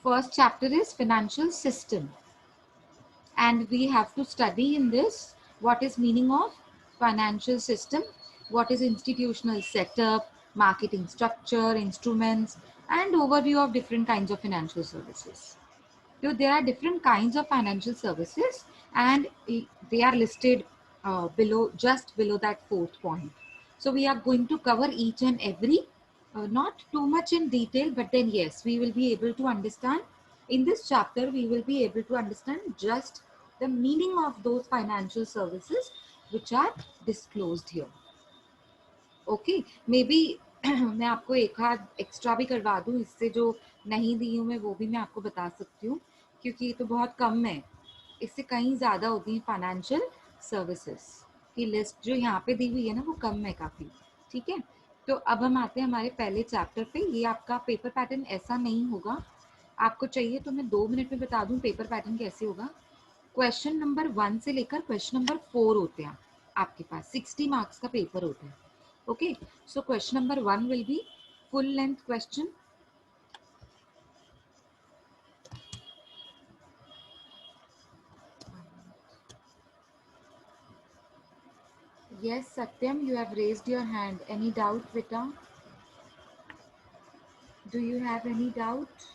first chapter is financial system, and we have to study in this what is meaning of financial system, what is institutional setup, marketing structure, instruments, and overview of different kinds of financial services. So there are different kinds of financial services, and they are listed below, just below that fourth point. So we are going to cover each and every, not too much in detail, but then yes, we will be able to understand in this chapter. We will be able to understand just the meaning of those financial services which are disclosed here. Okay, may be मैं आपको एक हाथ extra भी करवा दूं, इससे जो नहीं दी हूँ मैं वो भी मैं आपको बता सकती हूँ, क्योंकि ये तो बहुत कम है, इससे कहीं ज़्यादा होती है फाइनेंशियल सर्विसेज की लिस्ट जो यहाँ पे दी हुई है ना, वो कम है काफ़ी। ठीक है, तो अब हम आते हैं हमारे पहले चैप्टर पे। ये आपका पेपर पैटर्न ऐसा नहीं होगा, आपको चाहिए तो मैं 2 मिनट में बता दूं पेपर पैटर्न कैसे होगा। क्वेश्चन नंबर 1 से लेकर क्वेश्चन नंबर 4 होते हैं आपके पास, 60 मार्क्स का पेपर होता है। Okay, so question number 1 will be full length question. Yes, Satyam, you have raised your hand. Any doubt, beta? Do you have any doubt?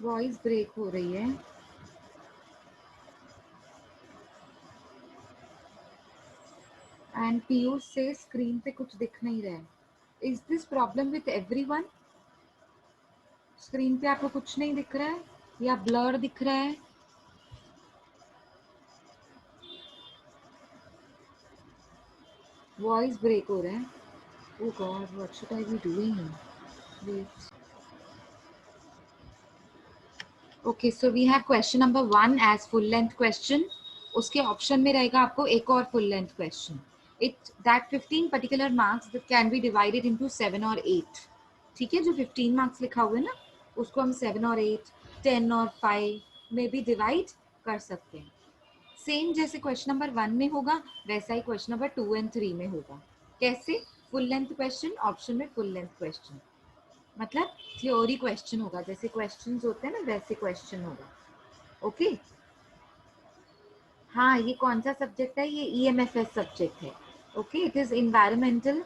Voice break हो रही है। And Piyush से screen पे कुछ दिख नहीं रहा है। Is this problem with everyone? Screen पे आपको कुछ नहीं दिख रहा है या blur दिख रहा है? Voice break हो रहा है। Oh God, what should I be doing? Wait. Okay, so we have question number 1 as full length question. उसके ऑप्शन में रहेगा आपको एक और full length question. It that 15 particular marks that can be divided into 7 और 8। ठीक है, जो 15 मार्क्स लिखा हुआ है ना, उसको हम 7 और 8, 10 और 5 में भी डिवाइड कर सकते हैं। सेम जैसे क्वेश्चन नंबर 1 में होगा वैसा ही क्वेश्चन नंबर 2 एंड 3 में होगा। कैसे? फुल लेंथ क्वेश्चन, ऑप्शन में फुल लेंथ क्वेश्चन, मतलब थ्योरी क्वेश्चन होगा, जैसे क्वेश्चंस होते हैं ना वैसे क्वेश्चन होगा। ओके, हाँ, ये कौन सा सब्जेक्ट है? ये EMFS सब्जेक्ट है। Okay, it is environmental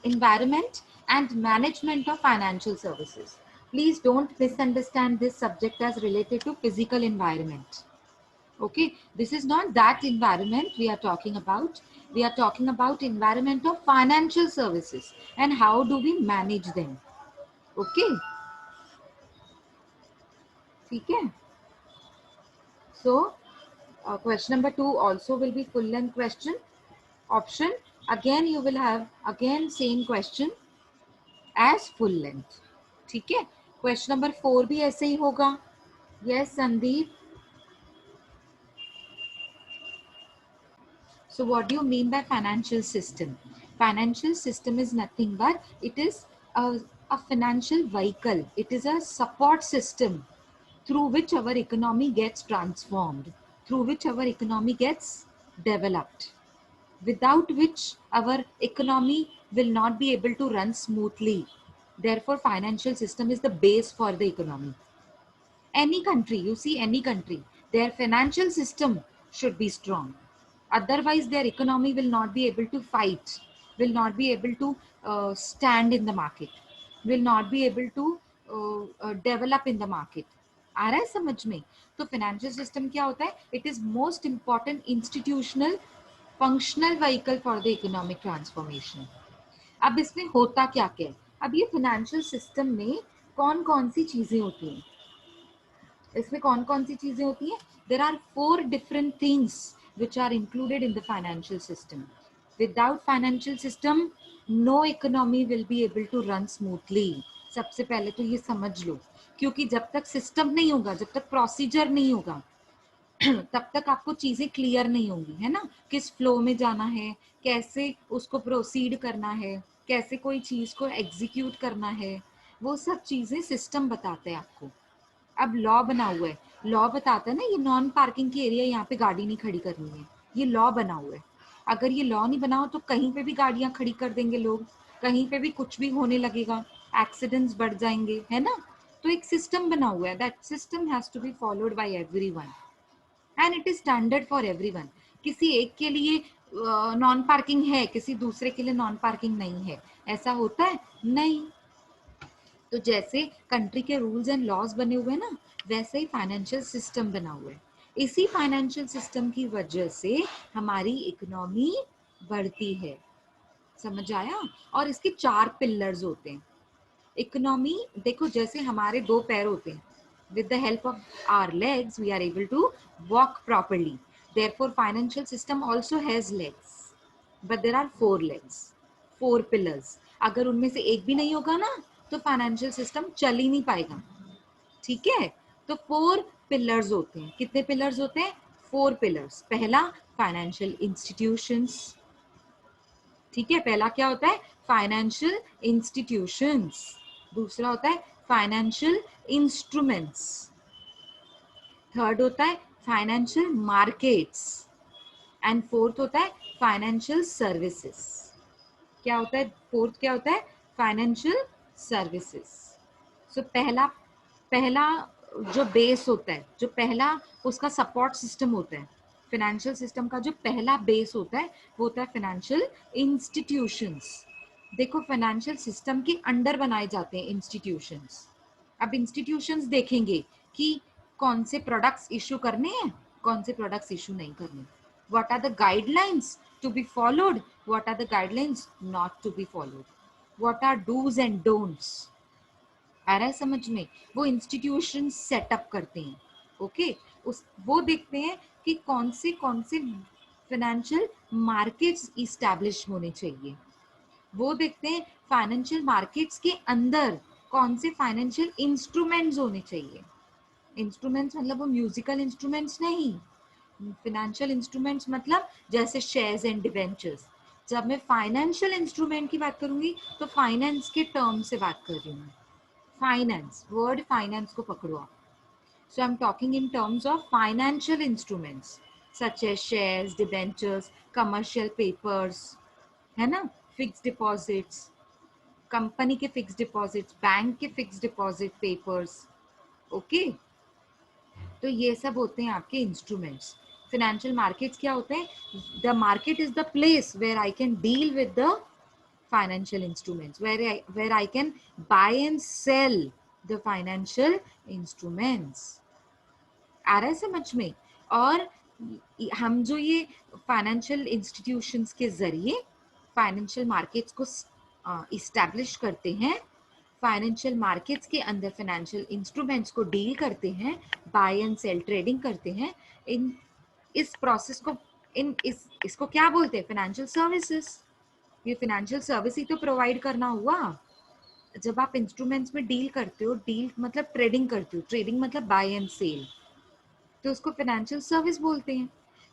environment and management of financial services. Please don't misunderstand this subject as related to physical environment. Okay, this is not that environment we are talking about. We are talking about environment of financial services and how do we manage them. Okay, ठीक है? So question number 2 also will be full length question. Option, again you will have again same question as full length. ठीक है, question number 4 भी ऐसे ही होगा। Yes, Sandeep. So what do you mean by financial system? Financial system is nothing but it is a financial vehicle. It is a support system through which our economy gets transformed, through which our economy gets developed, without which our economy will not be able to run smoothly. Therefore, financial system is the base for the economy. Any country, you see any country, their financial system should be strong. Otherwise, their economy will not be able to fight, will not be able to stand in the market, will not be able to develop in the market. आ रहा है समझ में? तो financial system क्या होता है? It is most important institutional functional vehicle for the economic transformation. अब इसमें होता क्या क्या है? अब ये फाइनेंशियल सिस्टम में कौन कौन सी चीजें होती हैं? इसमें कौन कौन सी चीजें होती हैं? There are 4 different things which are included in the financial system. Without financial system, no economy will be able to run smoothly. सबसे पहले तो ये समझ लो, क्योंकि जब तक सिस्टम नहीं होगा, जब तक प्रोसीजर नहीं होगा, तब तक आपको चीजें क्लियर नहीं होंगी, है ना? किस फ्लो में जाना है, कैसे उसको प्रोसीड करना है, कैसे कोई चीज को एग्जीक्यूट करना है, वो सब चीजें सिस्टम बताते हैं आपको। अब लॉ बना हुआ है, लॉ बताता है ना ये नॉन पार्किंग की एरिया, यहाँ पे गाड़ी नहीं खड़ी करनी है, ये लॉ बना हुआ है। अगर ये लॉ नहीं बना हो तो कहीं पे भी गाड़ियां खड़ी कर देंगे लोग, कहीं पे भी कुछ भी होने लगेगा, एक्सीडेंट्स बढ़ जाएंगे, है ना। तो एक सिस्टम बना हुआ है, that system has to be followed by everyone and it is standard for everyone. किसी एक के लिए नॉन पार्किंग है, किसी दूसरे के लिए नॉन पार्किंग नहीं है, ऐसा होता है नहीं। तो जैसे कंट्री के रूल्स एंड लॉज बने हुए हैं ना, वैसे ही फाइनेंशियल सिस्टम बना हुआ है। इसी फाइनेंशियल सिस्टम की वजह से हमारी इकोनॉमी बढ़ती है, समझ आया। और इसके 4 पिलर्स होते हैं इकोनॉमी। देखो जैसे हमारे 2 पैर होते हैं, with the help of our legs we are able to walk properly, therefore financial system also has legs, but there are 4 legs, 4 pillars। अगर उनमें से एक भी नहीं होगा ना तो फाइनेंशियल सिस्टम चल ही नहीं पाएगा, ठीक है। तो 4 पिलर्स होते हैं। कितने पिलर्स होते हैं? 4 पिलर्स। पहला फाइनेंशियल इंस्टीट्यूशंस, ठीक है, पहला क्या होता है? Financial institutions. दूसरा होता है फाइनेंशियल इंस्ट्रूमेंट्स। थर्ड होता है फाइनेंशियल मार्केट्स एंड फोर्थ होता है फाइनेंशियल सर्विसेज। क्या होता है फोर्थ? क्या होता है? Financial services. सो पहला पहला जो बेस होता है, जो पहला उसका सपोर्ट सिस्टम होता है, फाइनेंशियल सिस्टम का जो पहला बेस होता है वो होता है फाइनेंशियल इंस्टीट्यूशंस। देखो फाइनेंशियल सिस्टम के अंडर बनाए जाते हैं इंस्टीट्यूशंस। अब इंस्टीट्यूशंस देखेंगे कि कौन से प्रोडक्ट्स इशू करने हैं, कौन से प्रोडक्ट्स इशू नहीं करने, what are the guidelines to be followed, what are the guidelines not to be followed, what are do's and don'ts. आ रहा है समझ में? वो इंस्टीट्यूशन सेटअप करते हैं, ओके। उस वो देखते हैं कि कौन से फाइनेंशियल मार्केट्स इस्टेब्लिश होने चाहिए। वो देखते हैं फाइनेंशियल मार्केट्स के अंदर कौन से फाइनेंशियल इंस्ट्रूमेंट्स होने चाहिए। इंस्ट्रूमेंट्स मतलब वो म्यूजिकल इंस्ट्रूमेंट्स नहीं, फाइनेंशियल इंस्ट्रूमेंट्स मतलब जैसे शेयर्स एंड डिवेंचर्स। जब मैं फाइनेंशियल इंस्ट्रूमेंट की बात करूंगी तो फाइनेंस के टर्म से बात कर रही हूँ। फाइनेंस, वर्ड फाइनेंस को पकड़ो आप। So I'm talking in terms of financial instruments such as shares, debentures, commercial papers, है ना, फिक्स डिपॉजिट्स, कंपनी के फिक्स डिपॉजिट्स, बैंक के फिक्स डिपॉजिट पेपर्स, ओके। तो ये सब होते हैं आपके इंस्ट्रूमेंट्स। फाइनेंशियल मार्केट्स क्या होते हैं? The market is the place where I can deal with the financial instruments, where I can buy and sell the financial instruments। आ रहा है समझ में? और हम जो ये फाइनेंशियल इंस्टीट्यूशंस के जरिए फाइनेंशियल मार्केट्स को इस्टेब्लिश करते हैं, फाइनेंशियल मार्केट्स के अंदर फाइनेंशियल इंस्ट्रूमेंट्स को डील करते हैं, बाय एंड सेल ट्रेडिंग करते हैं, इन इस प्रोसेस को इसको क्या बोलते हैं? Financial services. ये फाइनेंशियल सर्विस ही तो प्रोवाइड करना हुआ। जब आप इंस्ट्रूमेंट्स में डील करते हो, डील मतलब ट्रेडिंग करते हो, ट्रेडिंग मतलब बाय एंड सेल, तो उसको फाइनेंशियल सर्विस बोलते हैं।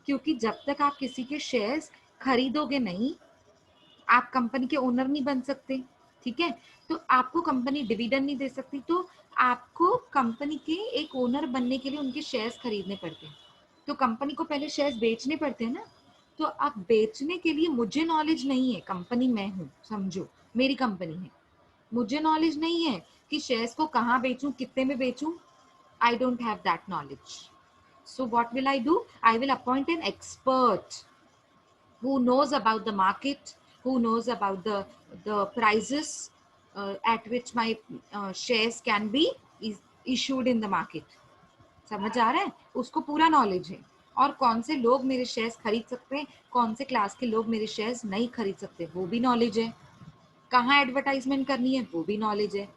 क्योंकि जब तक आप किसी के शेयर्स खरीदोगे नहीं, आप कंपनी के ओनर नहीं बन सकते, ठीक है। तो आपको कंपनी डिविडेंड नहीं दे सकती, तो आपको कंपनी के एक ओनर बनने के लिए उनके शेयर्स खरीदने पड़ते हैं। तो कंपनी को पहले शेयर्स बेचने पड़ते हैं ना। तो अब बेचने के लिए मुझे नॉलेज नहीं है, कंपनी मैं हूँ, समझो मेरी कंपनी है, मुझे नॉलेज नहीं है कि शेयर्स को कहाँ बेचूं, कितने में बेचूं। I don't have that knowledge. So what will I do? I will appoint an expert who knows about the market, who knows about the prices at which my shares can be issued in the market। समझ आ रहा है? उसको पूरा knowledge है। और कौन से लोग मेरे शेयर्स खरीद सकते हैं, कौन से क्लास के लोग मेरे शेयर्स नहीं खरीद सकते, वो भी नॉलेज है। कहाँ एडवर्टाइजमेंट करनी है, वो भी नॉलेज है।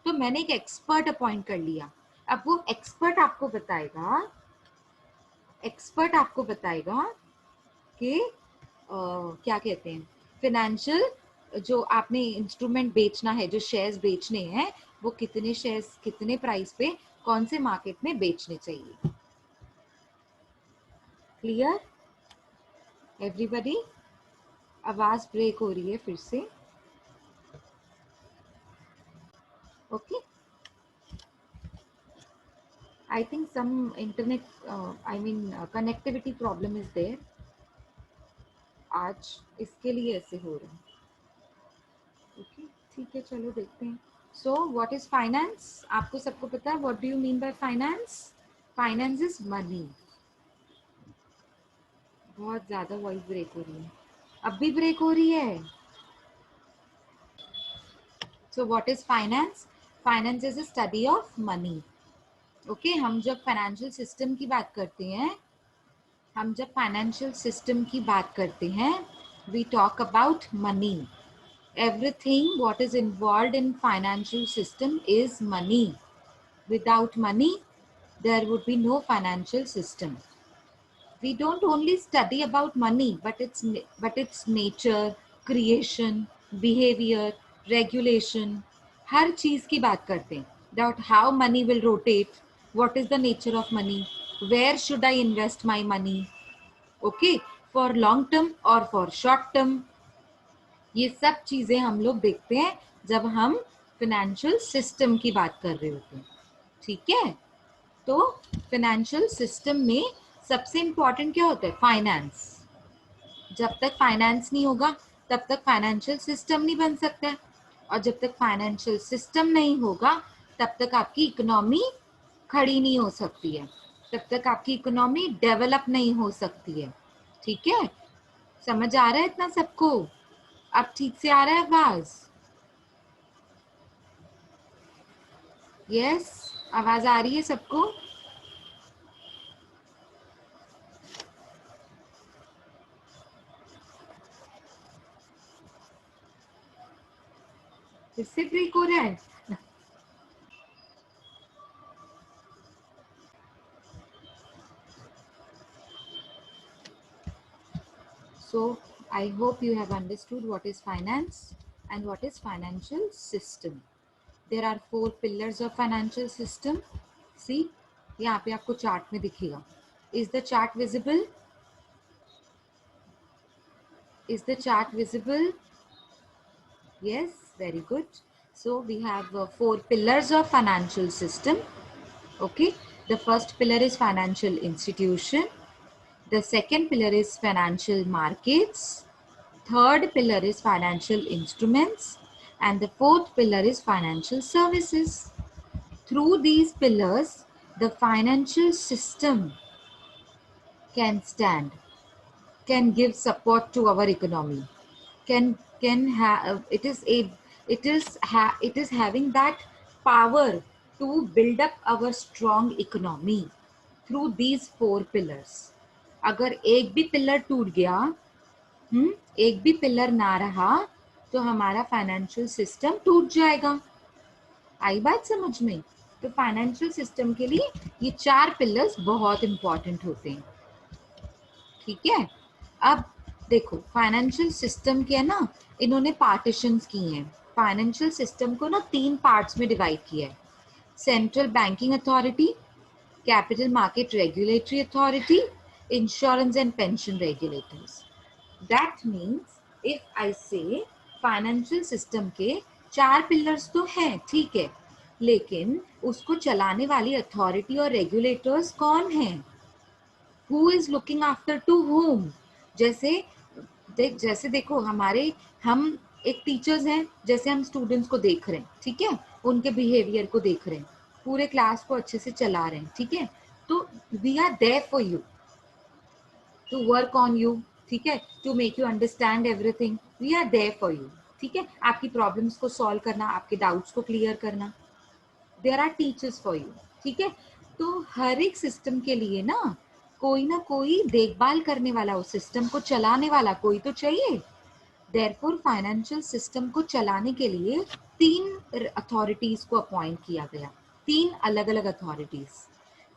तो मैंने एक एक्सपर्ट अपॉइंट कर लिया। अब वो एक्सपर्ट आपको बताएगा कि क्या कहते हैं, फाइनेंशियल जो आपने इंस्ट्रूमेंट बेचना है, जो शेयर्स बेचने हैं, वो कितने शेयर्स कितने प्राइस पे कौन से मार्केट में बेचने चाहिए। Clear everybody? आवाज ब्रेक हो रही है फिर से, okay. I think some internet I mean connectivity problem is there, आज इसके लिए ऐसे हो रहा है, ठीक है, चलो देखते हैं. So what is finance? आपको सबको पता है what do you mean by finance? Finance is money. बहुत ज्यादा वॉइस ब्रेक हो रही है. अब भी ब्रेक हो रही है. So what is finance? Finance is a study of money. Okay, हम जब फाइनेंशियल सिस्टम की बात करते हैं, we talk about money. Everything what is involved in financial system is money. Without money, there would be no financial system. We don't only study about money, but its nature, creation, behavior, regulation. हर चीज की बात करते हैं. That how money will rotate, what is the nature of money, where should I invest my money, okay, for long term or for short term. ये सब चीजें हम लोग देखते हैं जब हम फाइनेंशियल सिस्टम की बात कर रहे होते हैं. ठीक है, तो फाइनेंशियल सिस्टम में सबसे इंपॉर्टेंट क्या होता है? फाइनेंस. जब तक फाइनेंस नहीं होगा तब तक फाइनेंशियल सिस्टम नहीं बन सकता है, और जब तक फाइनेंशियल सिस्टम नहीं होगा तब तक आपकी इकोनॉमी खड़ी नहीं हो सकती है, तब तक आपकी इकोनॉमी डेवलप नहीं हो सकती है. ठीक है, समझ आ रहा है इतना सबको? अब ठीक से आ रहा है आवाज? यस, आवाज आ रही है सबको? फिर से ब्रेक हो रहा है. So I hope you have understood what is finance and what is financial system. There are 4 pillars of financial system. See, यहाँ पे आपको चार्ट में दिखेगा. Is the chart visible? Is the chart visible? Yes, very good. So we have 4 pillars of financial system. Okay, the first pillar is financial institution. The second pillar is financial markets. Third pillar is financial instruments. And the fourth pillar is financial services. Through these pillars, the financial system can stand, can give support to our economy, can have it is having that power to build up our strong economy through these 4 pillars. अगर एक भी pillar टूट गया, एक भी pillar ना रहा, तो हमारा फाइनेंशियल सिस्टम टूट जाएगा. आई बात समझ में? तो फाइनेंशियल सिस्टम के लिए ये 4 पिलर्स बहुत इंपॉर्टेंट होते हैं. ठीक है, अब देखो फाइनेंशियल सिस्टम के है ना, इन्होंने पार्टीशंस किए हैं. फाइनेंशियल सिस्टम को ना 3 पार्ट्स में डिवाइड किया है. Central banking authority, capital market regulatory authority, insurance and pension regulators. That means if I से फाइनेंशियल सिस्टम के 4 पिलर्स तो हैं, ठीक है, लेकिन उसको चलाने वाली अथॉरिटी और रेगुलेटर्स कौन हैं? Who is looking after to whom? जैसे देखो हम एक टीचर्स हैं, जैसे हम स्टूडेंट्स को देख रहे हैं, ठीक है, उनके बिहेवियर को देख रहे हैं, पूरे क्लास को अच्छे से चला रहे हैं, ठीक है, तो we are there for you to work on you, ठीक है, to make you understand everything. We are there for you. ठीक है, आपकी प्रॉब्लम्स को सॉल्व करना, आपके डाउट्स को क्लियर करना. There are teachers for you. ठीक है, तो हर एक सिस्टम के लिए ना कोई देखभाल करने वाला, उस सिस्टम को चलाने वाला कोई तो चाहिए. देयरफॉर फाइनेंशियल सिस्टम को चलाने के लिए 3 अथॉरिटीज को अपॉइंट किया गया. 3 अलग अलग अथॉरिटीज.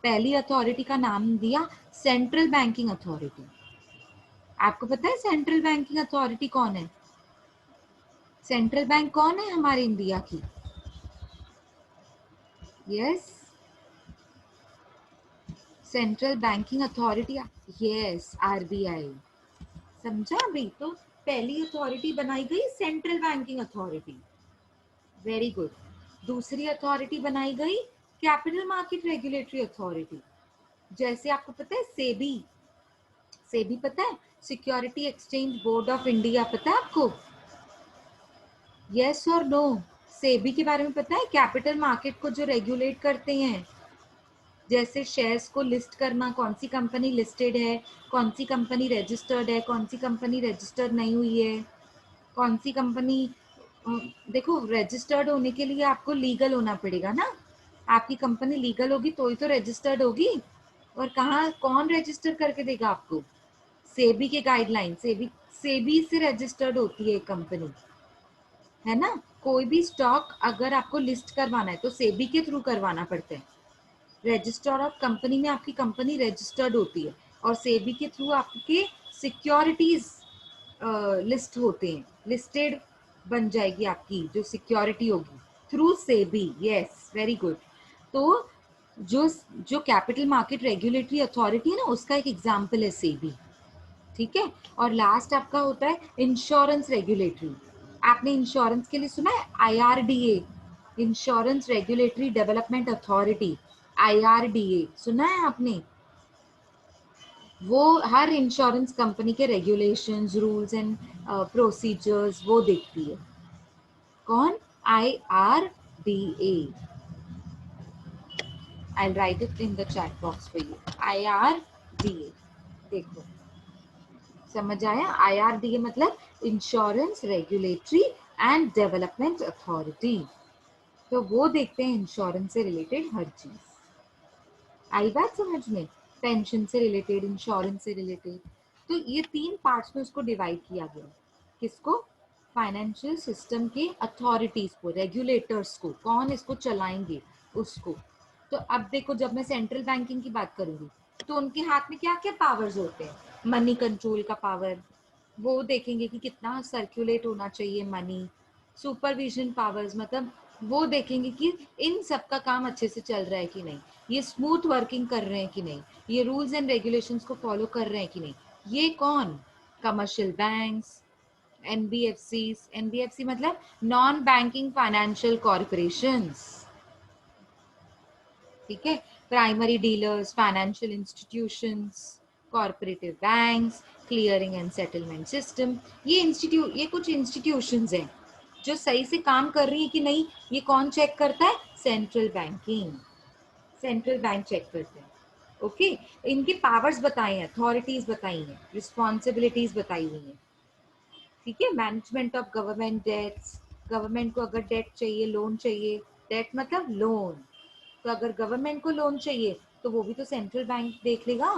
पहली अथॉरिटी का नाम दिया सेंट्रल बैंकिंग अथॉरिटी. आपको पता है सेंट्रल बैंकिंग अथॉरिटी कौन है? सेंट्रल बैंक कौन है हमारे इंडिया की? Yes, central banking authority. Yes, RBI. समझा अभी? तो पहली अथॉरिटी बनाई गई central banking authority. Very good. दूसरी अथॉरिटी बनाई गई कैपिटल मार्केट रेगुलेटरी अथॉरिटी. जैसे आपको पता है सेबी. सेबी पता है? Security exchange board of India. पता है आपको? यस और नो। सेबी के बारे में पता है? कैपिटल मार्केट को जो रेगुलेट करते हैं, जैसे शेयर्स को लिस्ट करना, कौन सी कंपनी लिस्टेड है, कौन सी कंपनी रजिस्टर्ड है, कौन सी कंपनी रजिस्टर्ड नहीं हुई है, कौन सी कंपनी, देखो रजिस्टर्ड होने के लिए आपको लीगल होना पड़ेगा ना, आपकी कंपनी लीगल होगी तो ही तो रजिस्टर्ड होगी। और कहाँ कौन रजिस्टर करके देगा आपको? सेबी के गाइडलाइन, सेबी सेबी से रजिस्टर्ड होती है कंपनी, है ना। कोई भी स्टॉक अगर आपको लिस्ट करवाना है तो सेबी के थ्रू करवाना पड़ता है। रजिस्टर ऑफ कंपनी में आपकी कंपनी रजिस्टर्ड होती है और सेबी के थ्रू आपके सिक्योरिटीज लिस्ट होते हैं, लिस्टेड बन जाएगी आपकी जो सिक्योरिटी होगी through SEBI. Yes, very good. तो जो जो कैपिटल मार्केट रेगुलेटरी अथॉरिटी है ना, उसका एक एग्जांपल है सेबी, ठीक है। और लास्ट आपका होता है इंश्योरेंस रेगुलेटरी। आपने इंश्योरेंस के लिए सुना है IRDA, insurance regulatory development authority, IRDA सुना है आपने? वो हर इंश्योरेंस कंपनी के रेगुलेशंस, रूल्स एंड प्रोसीजर्स वो देखती है। कौन? IRDA. I right it in the chat box for you, IRDA. देखो, समझ आया? आईआरडीए मतलब insurance regulatory and development authority. तो वो देखते हैं इंश्योरेंस से रिलेटेड हर चीज। आई बात समझ में? पेंशन से रिलेटेड, इंश्योरेंस से रिलेटेड। तो ये 3 पार्ट्स में उसको डिवाइड किया गया। किसको? फाइनेंशियल सिस्टम के अथॉरिटीज को, रेगुलेटर्स को, कौन इसको चलाएंगे उसको। तो अब देखो, जब मैं सेंट्रल बैंकिंग की बात करूंगी तो उनके हाथ में क्या क्या पावर्स होते हैं? मनी कंट्रोल का पावर, वो देखेंगे कि कितना सर्कुलेट होना चाहिए मनी। सुपरविजन पावर्स मतलब वो देखेंगे कि इन सब का काम अच्छे से चल रहा है कि नहीं, ये स्मूथ वर्किंग कर रहे हैं कि नहीं, ये रूल्स एंड रेगुलेशंस को फॉलो कर रहे हैं कि नहीं। ये कौन? Commercial banks, NBFC. एनबीएफसी मतलब नॉन बैंकिंग फाइनेंशियल कॉर्पोरेशंस, ठीक है। Primary dealers, financial institutions, corporative banks, clearing and settlement system. ये कुछ इंस्टीट्यूशंस हैं जो सही से काम कर रही है कि नहीं, ये कौन चेक करता है? Central banking, central bank cheque करते हैं। ओके, इनकी पावर्स बताई हैं, अथॉरिटीज बताई हैं, रिस्पॉन्सिबिलिटीज बताई हुई हैं, ठीक है। Management of government debts, government को अगर डेट चाहिए, लोन चाहिए, डेट मतलब लोन, तो अगर गवर्नमेंट को लोन चाहिए तो वो भी तो सेंट्रल बैंक देख लेगा,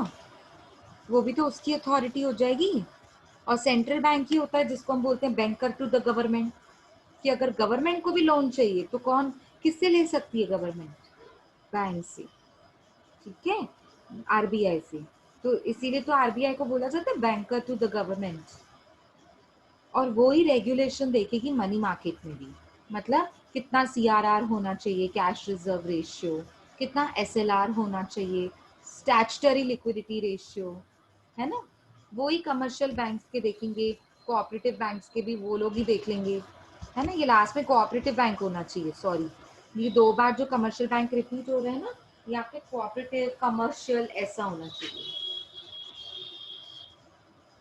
वो भी तो उसकी अथॉरिटी हो जाएगी। और सेंट्रल बैंक ही होता है जिसको हम बोलते हैं बैंकर टू द गवर्नमेंट, कि अगर गवर्नमेंट को भी लोन चाहिए तो कौन, किससे ले सकती है गवर्नमेंट? बैंक से, ठीक है, आरबीआई से। तो इसीलिए तो आरबीआई को बोला जाता है बैंकर टू द गवर्नमेंट। और वो ही रेगुलेशन देखेगी मनी मार्केट में भी, मतलब कितना सीआरआर होना चाहिए, कैश रिजर्व रेशियो, कितना एसएलआर होना चाहिए, स्टैट्यूटरी लिक्विडिटी रेशियो, है ना। वो ही कमर्शियल बैंक्स के देखेंगे, कोऑपरेटिव बैंक्स के भी वो लोग ही देख लेंगे, है ना। ये लास्ट में कोऑपरेटिव बैंक होना चाहिए, सॉरी, ये 2 बार जो कमर्शियल बैंक रिपीट हो रहे हैं ना, ये आपके कोऑपरेटिव कमर्शियल ऐसा होना चाहिए,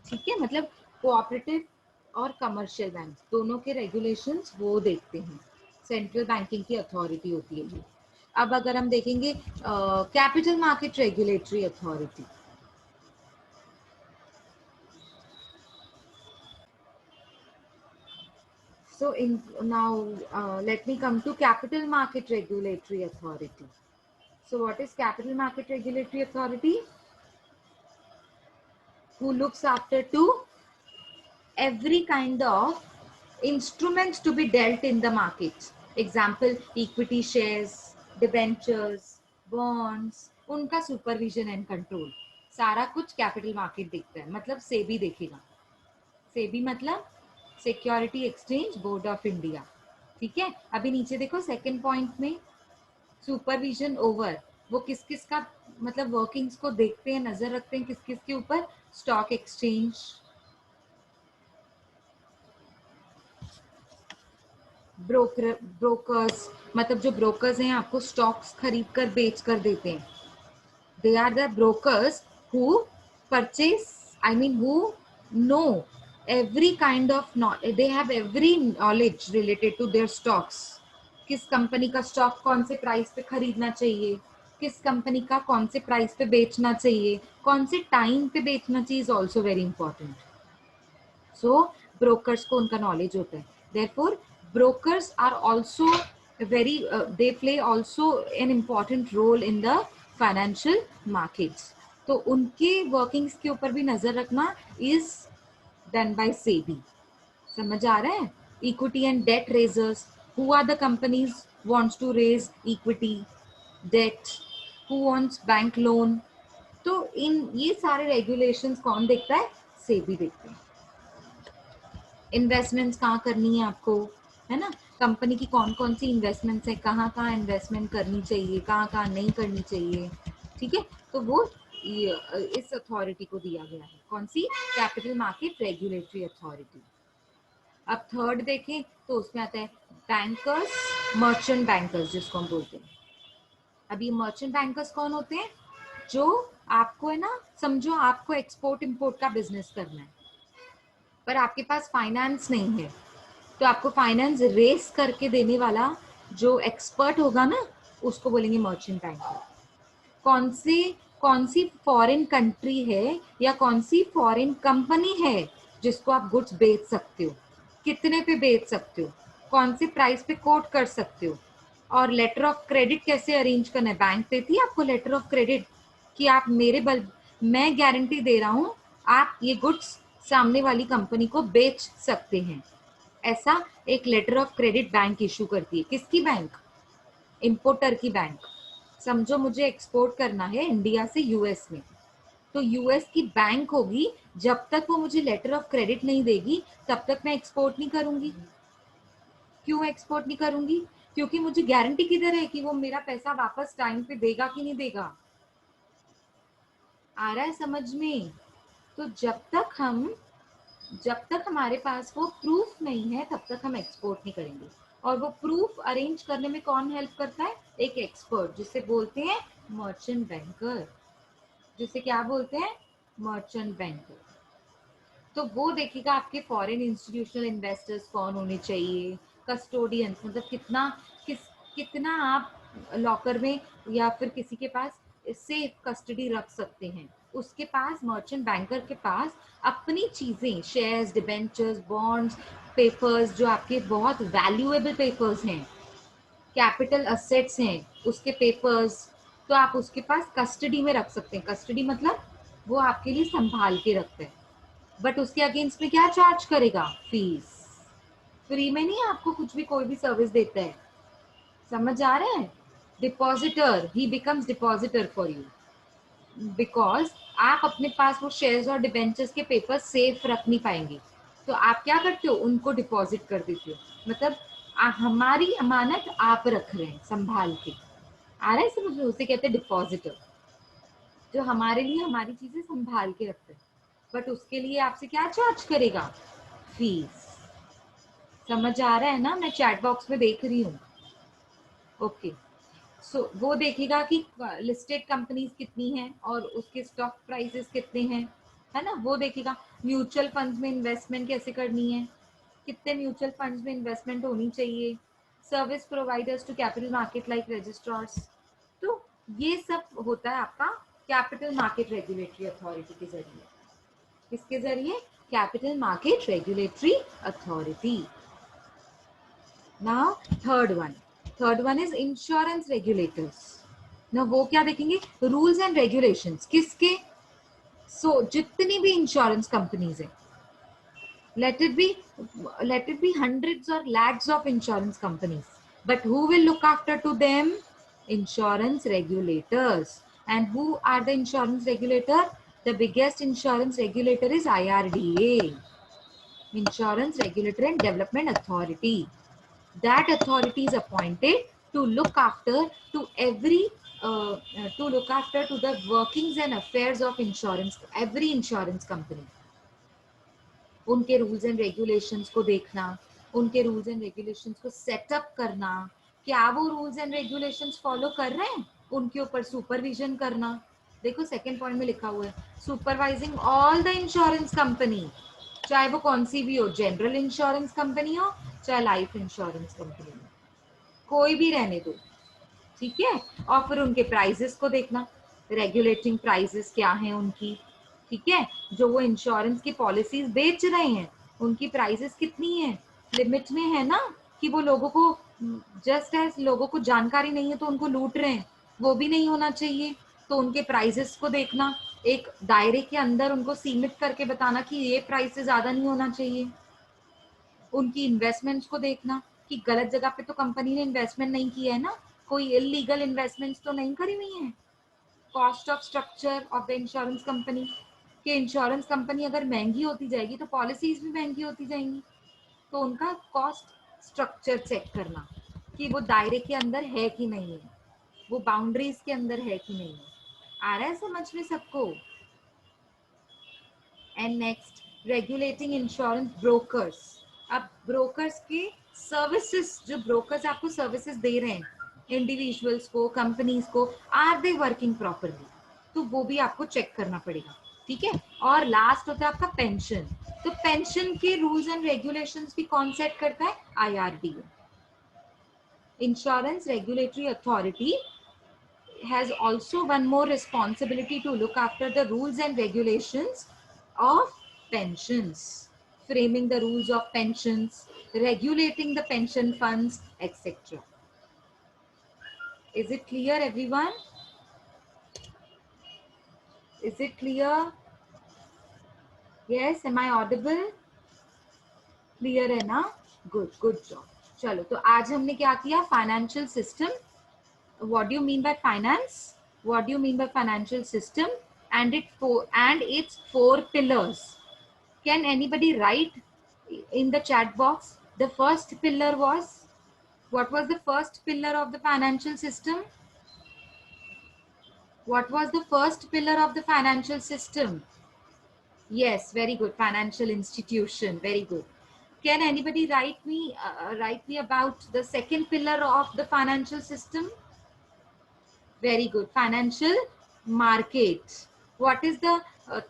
ठीक है। मतलब कोऑपरेटिव और कमर्शियल बैंक दोनों के रेगुलेशंस वो देखते हैं, सेंट्रल बैंकिंग की अथॉरिटी होती है ये। अब अगर हम देखेंगे capital market regulatory authority, so in now let me come to capital market regulatory authority. So what is capital market regulatory authority? Who looks after to every kind of instruments to be dealt in the market. Example, equity shares, debentures, bonds, उनका supervision and control सारा कुछ capital market देखता है, मतलब सेबी देखेगा। सेबी मतलब security exchange board of India, ठीक है। अभी नीचे देखो सेकंड पॉइंट में, सुपरविजन ओवर, वो किस किस का मतलब वर्किंग्स को देखते हैं, नजर रखते हैं किस किस के ऊपर? स्टॉक एक्सचेंज, ब्रोकर्स मतलब जो ब्रोकर्स हैं आपको स्टॉक्स खरीद कर बेच कर देते हैं, they are the brokers who purchase, I mean who know every kind of they have every knowledge related to their stocks. किस कंपनी का स्टॉक कौन से प्राइस पे खरीदना चाहिए, किस कंपनी का कौन से प्राइस पे बेचना चाहिए, कौन से टाइम पे बेचना चाहिए, is also very important. So brokers को उनका नॉलेज होता है. Therefore brokers are also very they play also an important role in the financial markets. तो उनके वर्किंग्स के ऊपर भी नजर रखना इज done by SEBI. समझ आ रहा है? Equity and debt raisers. Who are the companies wants to raise equity, debt? Who wants bank loan? तो इन ये सारे रेगुलेशंस कौन देखता है? SEBI देखते हैं. इन्वेस्टमेंट्स कहाँ करनी है आपको, है ना? कंपनी की कौन कौन सी इन्वेस्टमेंट्स है, कहाँ कहाँ इन्वेस्टमेंट करनी चाहिए, कहाँ कहाँ नहीं करनी चाहिए. ठीक है, तो वो इस अथॉरिटी को दिया गया है. कौन सी? Capital market regulatory authority. अब थर्ड देखें तो उसमें आता है बैंकर्स, मर्चेंट बैंकर्स जिसको हम बोलते हैं. अब ये मर्चेंट बैंकर्स कौन होते हैं? जो आपको है ना, समझो आपको एक्सपोर्ट इंपोर्ट का बिजनेस करना है पर आपके पास फाइनेंस नहीं है, तो आपको फाइनेंस रेस करके देने वाला जो एक्सपर्ट होगा ना, उसको बोलेंगे मर्चेंट बैंकर. कौन सी फॉरेन कंट्री है या कौन सी फॉरेन कंपनी है जिसको आप गुड्स बेच सकते हो, कितने पे बेच सकते हो, कौन से प्राइस पे कोट कर सकते हो, और लेटर ऑफ क्रेडिट कैसे अरेंज करना है. बैंक देती है आपको लेटर ऑफ क्रेडिट कि आप मैं गारंटी दे रहा हूं आप ये गुड्स सामने वाली कंपनी को बेच सकते हैं. ऐसा एक letter of credit bank issue करती है. किसकी बैंक? इंपोर्टर की बैंक. समझो मुझे एक्सपोर्ट करना है इंडिया से यूएस में, तो यूएस की बैंक होगी, जब तक वो मुझे लेटर ऑफ क्रेडिट नहीं देगी तब तक मैं एक्सपोर्ट नहीं करूंगी. क्यों एक्सपोर्ट नहीं करूंगी? क्योंकि मुझे गारंटी किधर है कि वो मेरा पैसा वापस टाइम पे देगा कि नहीं देगा. आ रहा है समझ में? तो जब तक हमारे पास वो प्रूफ नहीं है तब तक हम एक्सपोर्ट नहीं करेंगे. और वो प्रूफ अरेंज करने में कौन हेल्प करता है? एक एक्सपर्ट, जिसे बोलते हैं मर्चेंट बैंकर. जिसे क्या बोलते हैं? Merchant banker. तो वो देखेगा आपके फॉरेन इंस्टीट्यूशनल इन्वेस्टर्स कौन होने चाहिए, कस्टोडियंस मतलब कितना आप लॉकर में या फिर किसी के पास सेफ कस्टडी रख सकते हैं. उसके पास, मर्चेंट बैंकर के पास अपनी चीजें, शेयर्स, डिबेंचर्स, बॉन्ड्स, पेपर्स, जो आपके बहुत वैल्यूएबल पेपर्स हैं, कैपिटल असेट्स हैं, उसके पेपर्स, तो आप उसके पास कस्टडी में रख सकते हैं. कस्टडी मतलब वो आपके लिए संभाल के रखते हैं. बट उसके अगेंस्ट में क्या चार्ज करेगा? फीस. फ्री में नहीं आपको कुछ भी कोई भी सर्विस देता है. समझ आ रहा है? Depositor, he becomes depositor for you, because आप अपने पास वो शेयर्स और डिबेंचर्स के पेपर सेफ रख नहीं पाएंगे, तो आप क्या करते हो? उनको डिपॉजिट कर देते हो. मतलब हमारी अमानत आप रख रहे हैं संभाल के. आ रहा है समझ में? उसे कहते हैं डिपॉजिटर, जो हमारे लिए हमारी चीजें संभाल के रखते हैं. बट उसके लिए आपसे क्या चार्ज करेगा? फीस. समझ आ रहा है ना? मैं चैट बॉक्स में देख रही हूँ. ओके. सो वो देखेगा कि लिस्टेड कंपनीज कितनी हैं और उसके स्टॉक प्राइसेस कितने हैं, है ना? वो देखेगा. म्यूचुअल फंड्स में इन्वेस्टमेंट कैसे करनी है, कितने म्यूचुअल फंड्स में इन्वेस्टमेंट होनी चाहिए, service providers to capital market like registrars. तो ये सब होता है आपका कैपिटल मार्केट रेगुलेटरी अथॉरिटी के जरिए. किसके जरिए? Capital market regulatory authority. Now third one is insurance regulators. ना वो क्या देखेंगे? Rules and regulations. किसके? जितनी भी इंश्योरेंस कंपनीज है, let it be hundreds or lakhs of insurance companies, but who will look after to them? Insurance regulators. And who are the insurance regulator? The biggest insurance regulator is IRDA, Insurance Regulatory and Development Authority. That authority is appointed to look after to the workings and affairs of every insurance company. उनके rules and regulations को देखना, उनके rules and regulations को setup करना, क्या वो rules and regulations follow कर रहे हैं, उनके ऊपर सुपरविजन करना. देखो सेकंड पॉइंट में लिखा हुआ है supervising all the insurance company. चाहे वो कौन सी भी हो, जनरल इंश्योरेंस कंपनी हो चाहे लाइफ इंश्योरेंस कंपनी हो, कोई भी रहने दो, ठीक है। और फिर उनके प्राइजेस को देखना, रेगुलेटिंग प्राइजेस क्या हैं उनकी, ठीक है। जो वो इंश्योरेंस की पॉलिसीज बेच रहे हैं उनकी प्राइजेस कितनी है, लिमिट में है ना, कि वो लोगों को जस्ट एज लोगों को जानकारी नहीं है तो उनको लूट रहे हैं, वो भी नहीं होना चाहिए। तो उनके प्राइजेस को देखना, एक दायरे के अंदर उनको सीमित करके बताना कि ये प्राइस से ज्यादा नहीं होना चाहिए। उनकी इन्वेस्टमेंट्स को देखना कि गलत जगह पे तो कंपनी ने इन्वेस्टमेंट नहीं किया है ना, कोई इलीगल इन्वेस्टमेंट्स तो नहीं करी हुई है। Cost of structure of the insurance company, कि इंश्योरेंस कंपनी अगर महंगी होती जाएगी तो पॉलिसीज भी महंगी होती जाएंगी, तो उनका कॉस्ट स्ट्रक्चर चेक करना कि वो दायरे के अंदर है कि नहीं है, वो बाउंड्रीज के अंदर है कि नहीं है। आ रहा है समझ में सबको? And next, regulating insurance brokers. अब ब्रोकर्स के सर्विसेज, जो ब्रोकर्स आपको सर्विसेज दे रहे हैं इंडिविजुअल्स को, कंपनीज को, आर दे वर्किंग प्रॉपरली, तो वो भी आपको चेक करना पड़ेगा, ठीक है। और लास्ट होता है आपका पेंशन। तो पेंशन के रूल्स एंड रेगुलेशंस भी कौन सेट करता है? IRDA, insurance regulatory authority, has also one more responsibility to look after the rules and regulations of pensions, framing the rules of pensions, regulating the pension funds, etc. Is it clear, everyone? Is it clear? Yes, am I audible? Clear है ना? Good job. चलो, तो आज हमने क्या किया? Financial system. What do you mean by finance? What do you mean by financial system? And its four pillars. Can anybody write in the chat box? The first pillar was, what was the first pillar of the financial system? What was the first pillar of the financial system? Yes, very good. Financial institution. Very good. Can anybody write me about the second pillar of the financial system? Very good. Financial market. What is the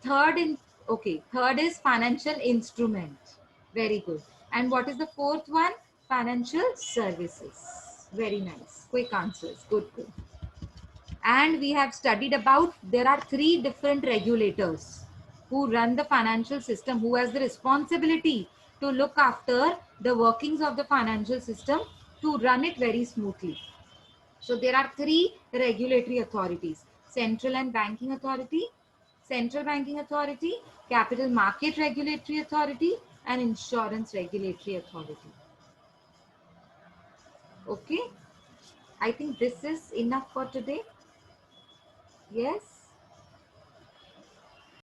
third in? Okay, third is financial instrument. Very good. And what is the fourth one? Financial services. Very nice. Quick answers. Good. And we have studied about, there are three different regulators who run the financial system, who has the responsibility to look after the workings of the financial system to run it very smoothly. So there are three regulatory authorities: Central and Banking Authority, Central Banking Authority, Capital Market Regulatory Authority, and Insurance Regulatory Authority. Okay, I think this is enough for today. Yes.